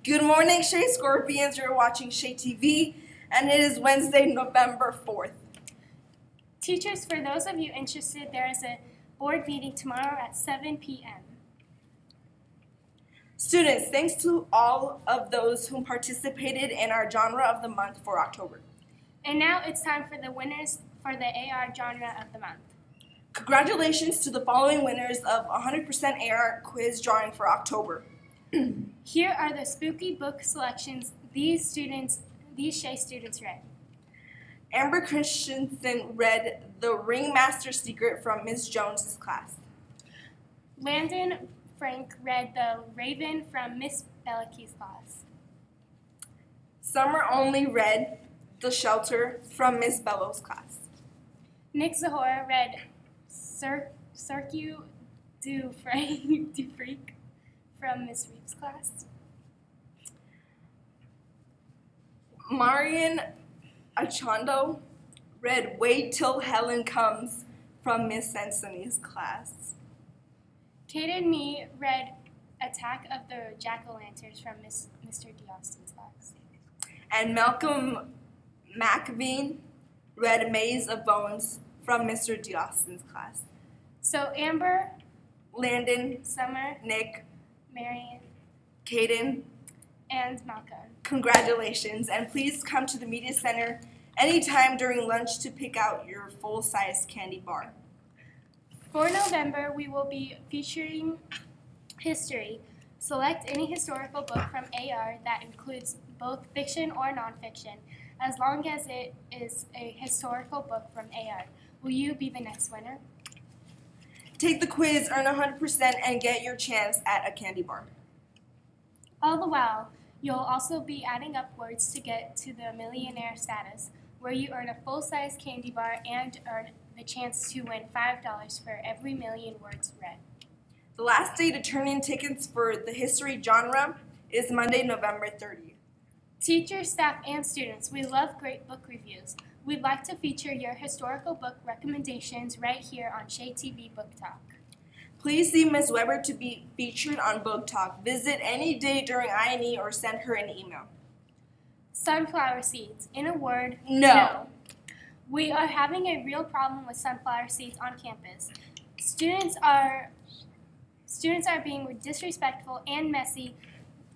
Good morning, Shea Scorpions. You're watching SheaTV, and it is Wednesday, November 4th. Teachers, for those of you interested, there is a board meeting tomorrow at 7 p.m. Students, thanks to all of those who participated in our genre of the month for October. And now it's time for the winners for the AR genre of the month. Congratulations to the following winners of 100% AR quiz drawing for October. Here are the spooky book selections these Shea students read. Amber Christensen read The Ringmaster Secret from Ms. Jones's class. Landon Frank read The Raven from Miss Bellicky's class. Summer Only read The Shelter from Miss Bellow's class. Nick Zahora read Cirque du Freak from Miss Reed's class. Marian Achondo read Wait Till Helen Comes from Miss Sansoni's class. Kate and me read Attack of the Jack-O-Lanterns from Mr. DeAustin's class. And Malcolm McVean read Maze of Bones from Mr. DeAustin's class. So Amber, Landon, Summer, Nick, Marian, Caden, and Malcolm. Congratulations, and please come to the Media Center anytime during lunch to pick out your full-size candy bar. For November, we will be featuring history. Select any historical book from AR that includes both fiction or nonfiction, as long as it is a historical book from AR. Will you be the next winner? Take the quiz, earn 100%, and get your chance at a candy bar. All the while, you'll also be adding up words to get to the millionaire status, where you earn a full-size candy bar and earn the chance to win $5 for every million words read. The last day to turn in tickets for the history genre is Monday, November 30th. Teachers, staff, and students, we love great book reviews. We'd like to feature your historical book recommendations right here on SheaTV Book Talk. Please see Ms. Weber to be featured on Book Talk. Visit any day during I&E or send her an email. Sunflower seeds. In a word, no. We are having a real problem with sunflower seeds on campus. Students are being disrespectful and messy,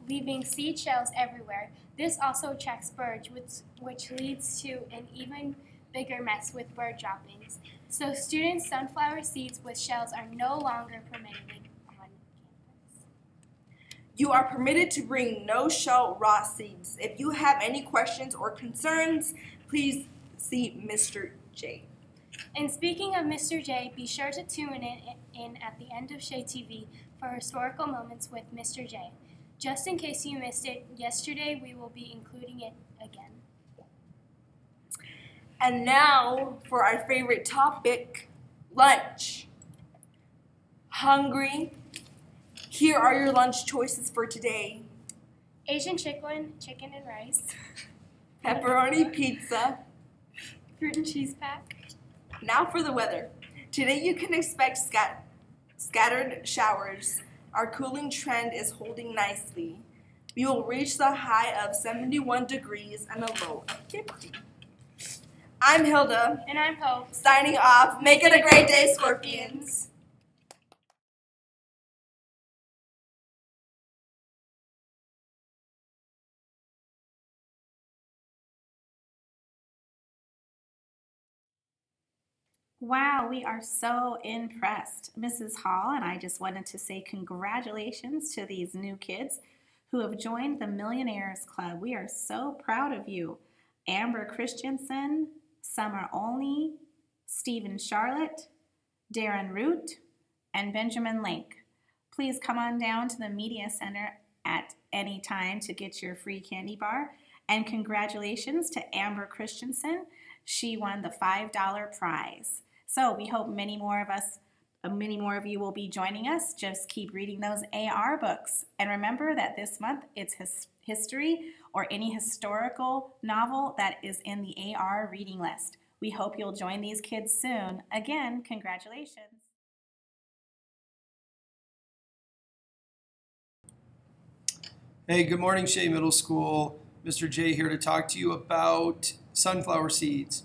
leaving seed shells everywhere. This also attracts birds, which leads to an even bigger mess with bird droppings. So students' sunflower seeds with shells are no longer permitted on campus. You are permitted to bring no-shell raw seeds. If you have any questions or concerns, please see Mr. J. And speaking of Mr. J, be sure to tune in at the end of SheaTV for historical moments with Mr. J. Just in case you missed it yesterday, we will be including it again. And now for our favorite topic, lunch. Hungry? Here are your lunch choices for today. Asian chicken and rice, Pepperoni pizza. fruit and cheese pack. Now for the weather. Today you can expect scattered showers. Our cooling trend is holding nicely. We will reach the high of 71 degrees and a low of 50. I'm Hilda. And I'm Hope. Signing off. Make it a great day, Scorpions. Wow, we are so impressed. Mrs. Hall and I just wanted to say congratulations to these new kids who have joined the Millionaires Club. We are so proud of you. Amber Christensen, Summer Olney, Stephen Charlotte, Darren Root, and Benjamin Lake. Please come on down to the Media Center at any time to get your free candy bar. And congratulations to Amber Christensen. She won the $5 prize. So we hope many more of you will be joining us. Just keep reading those AR books. And remember that this month it's history or any historical novel that is in the AR reading list. We hope you'll join these kids soon. Again, congratulations. Hey, good morning, Shea Middle School. Mr. J here to talk to you about sunflower seeds.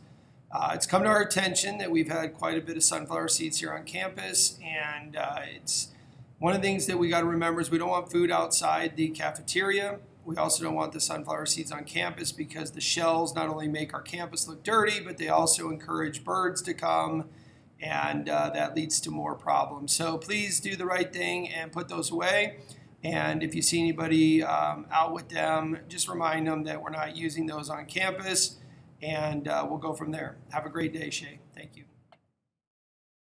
It's come to our attention that we've had quite a bit of sunflower seeds here on campus, and it's one of the things that we got to remember is we don't want food outside the cafeteria. We also don't want the sunflower seeds on campus because the shells not only make our campus look dirty, but they also encourage birds to come, and that leads to more problems. So please do the right thing and put those away. And if you see anybody out with them, just remind them that we're not using those on campus, and we'll go from there. Have a great day, Shea. Thank you.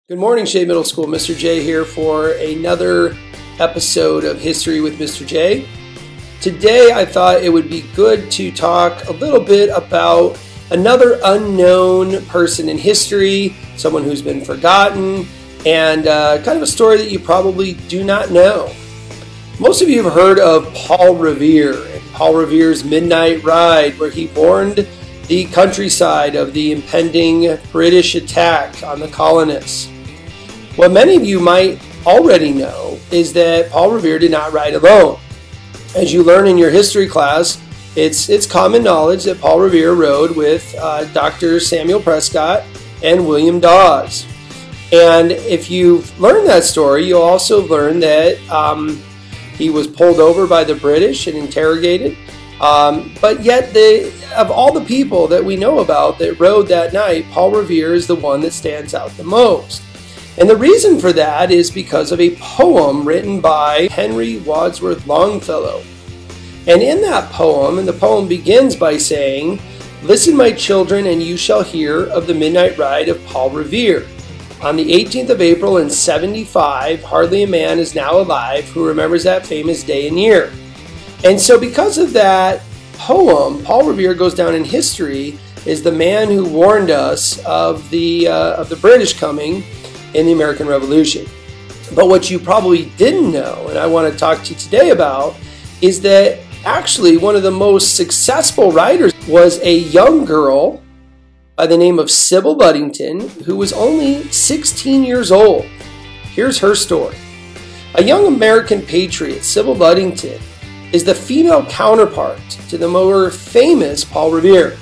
Good morning, Shea Middle School. Mr. J here for another episode of History with Mr. J. Today, I thought it would be good to talk a little bit about another unknown person in history, someone who's been forgotten, and kind of a story that you probably do not know. Most of you have heard of Paul Revere and Paul Revere's Midnight Ride, where he warned the countryside of the impending British attack on the colonists. What many of you might already know is that Paul Revere did not ride alone. As you learn in your history class, it's common knowledge that Paul Revere rode with Dr. Samuel Prescott and William Dawes. And if you've learned that story, you'll also learn that he was pulled over by the British and interrogated. But yet, of all the people that we know about that rode that night, Paul Revere is the one that stands out the most. And the reason for that is because of a poem written by Henry Wadsworth Longfellow. And in that poem, and the poem begins by saying, "Listen, my children, and you shall hear of the midnight ride of Paul Revere. On the 18th of April in 75, hardly a man is now alive who remembers that famous day and year." And so because of that poem, Paul Revere goes down in history as the man who warned us of the British coming in the American Revolution. But what you probably didn't know, and I want to talk to you today about, is that actually one of the most successful writers was a young girl by the name of Sybil Ludington, who was only 16 years old. Here's her story. A young American patriot, Sybil Ludington, is the female counterpart to the more famous Paul Revere.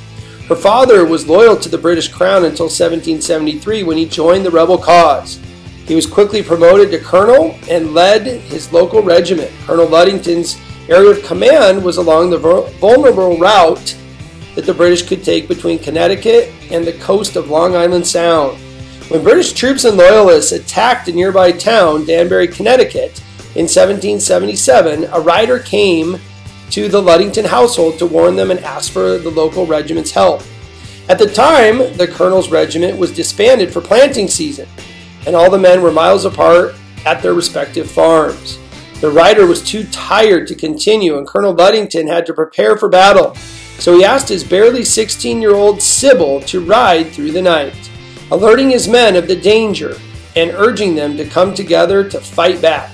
Her father was loyal to the British Crown until 1773 when he joined the rebel cause. He was quickly promoted to colonel and led his local regiment. Colonel Ludington's area of command was along the vulnerable route that the British could take between Connecticut and the coast of Long Island Sound. When British troops and loyalists attacked a nearby town, Danbury, Connecticut, in 1777, a rider came to the Ludington household to warn them and ask for the local regiment's help. At the time, the colonel's regiment was disbanded for planting season, and all the men were miles apart at their respective farms. The rider was too tired to continue, and Colonel Ludington had to prepare for battle. So he asked his barely 16-year-old Sybil to ride through the night, alerting his men of the danger and urging them to come together to fight back.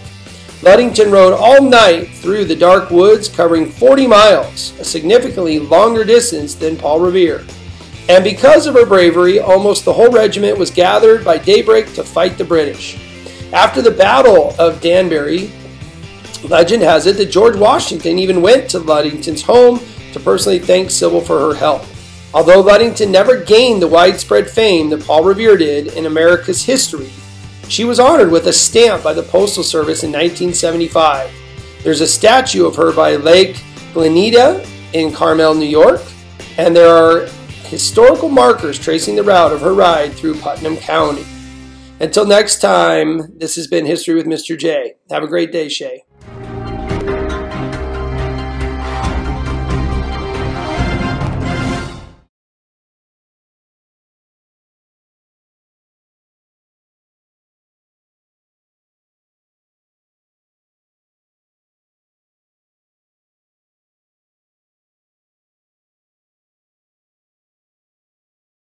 Ludington rode all night through the dark woods, covering 40 miles, a significantly longer distance than Paul Revere. And because of her bravery, almost the whole regiment was gathered by daybreak to fight the British. After the Battle of Danbury, legend has it that George Washington even went to Ludington's home to personally thank Sybil for her help. Although Ludington never gained the widespread fame that Paul Revere did in America's history, she was honored with a stamp by the Postal Service in 1975. There's a statue of her by Lake Glenita in Carmel, New York, and there are historical markers tracing the route of her ride through Putnam County. Until next time, this has been History with Mr. J. Have a great day, Shea.